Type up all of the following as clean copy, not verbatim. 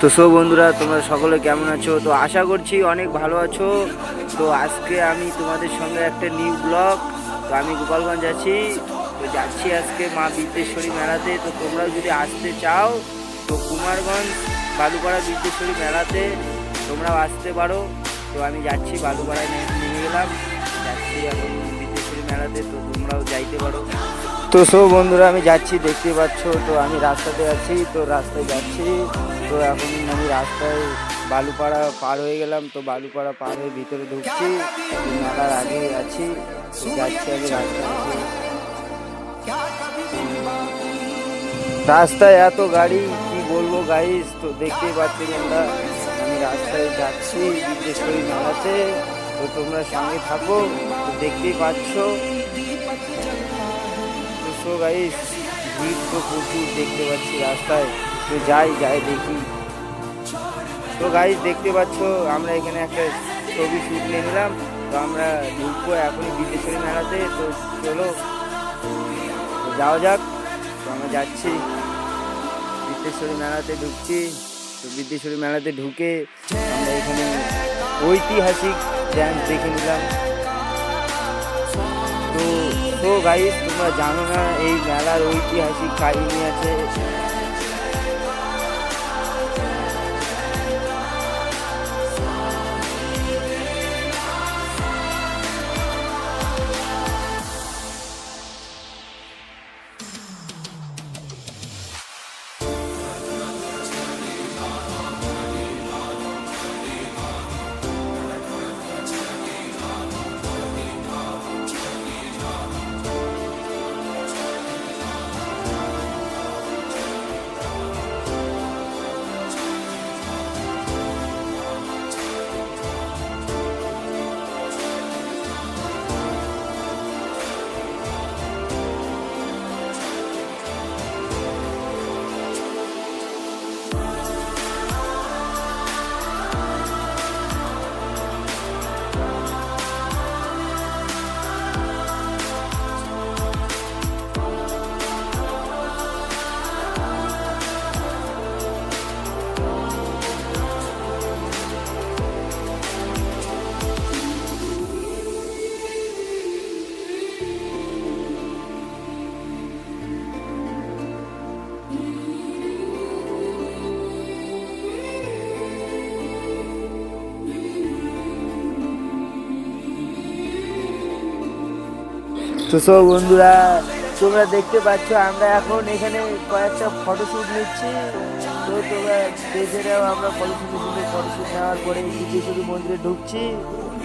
তো বন্ধুরা, তোমরা সকলে কেমন আছো? তো আশা করছি অনেক ভালো আছো। তো আজকে আমি তোমাদের সঙ্গে একটা নিউ ব্লগ। তো আমি গোপালগঞ্জ আছি, তো যাচ্ছি আজকে মা বিদ্যেশ্বরী মেলাতে। তো তোমরাও যদি আসতে চাও তো কুমারগঞ্জ বালুপাড়া বিদ্যেশ্বরী মেলাতে তোমরাও আসতে পারো। তো আমি যাচ্ছি, বালুপাড়ায় নেমে গেলাম, যাচ্ছি এখন বিদ্যেশ্বরী মেলাতে। তো তোমরাও যাইতে পারো। তো বন্ধুরা, আমি যাচ্ছি, দেখতে পাচ্ছ। তো আমি রাস্তাতে আছি, তো রাস্তায় যাচ্ছি। তো এখন আমি রাস্তায় বালুপাড়া পার হয়ে গেলাম। তো বালুপাড়া পার হয়ে ভিতরে ঢুকছি, মেলার আগে আছি। তো যাচ্ছি আমি রাস্তায়। রাস্তায় এত গাড়ি, কি বলবো গাইস। তো দেখতেই পাচ্ছি তোমরা, আমি রাস্তায় যাচ্ছি বিদ্যেশ্বরী মেলাতে। তো তোমরা সঙ্গে থাকো, তো দেখতেই পাচ্ছ। তো গাইস, ভিড় তো প্রচুর দেখতে পাচ্ছি রাস্তায়। তো যাই দেখি। তো গাইস দেখতে পাচ্ছ, আমরা এখানে একটা ছবি শুট নিয়ে নিলাম। তো আমরা ঢুকবো এখনই বিদ্যেশ্বরী মেলাতে। তো চলো, তো যাওয়া যাক। তো আমরা যাচ্ছি, বিদ্যেশ্বরী মেলাতে ঢুকছি। তো বিদ্যেশ্বরী মেলাতে ঢুকে আমরা এখানে ঐতিহাসিক ড্যান্স দেখে নিলাম। তো গাইস, তোমরা জানো না এই মেলার ঐতিহাসিক কাহিনী আছে। তো বন্ধুরা, তোমরা দেখতে পাচ্ছ আমরা এখন এখানে কয়েকটা ফটোশ্যুট নিচ্ছি। তো তোমরা দেখে নাও, আমরা ফটোশ্যুট নেওয়ার পরে বিদ্যেশ্বরী মন্দিরে ঢুকছি।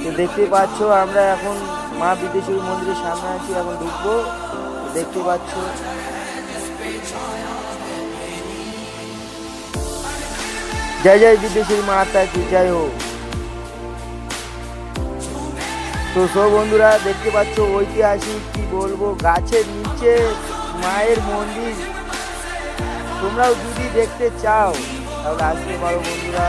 তো দেখতে পাচ্ছ আমরা এখন মা বিদ্যেশ্বরী মন্দিরের সামনে আছি, এখন ঢুকবো। দেখতে পাচ্ছ, জয় জয় বিদ্যেশ্বরী মাতা কি জয় হোক। তো বন্ধুরা, দেখতে পাচ্ছ ঐতিহাসিক, কি বলবো, গাছের নিচে মায়ের মন্দির। তোমরাও যদি দেখতে চাও তাহলে আসতে পারো বন্ধুরা।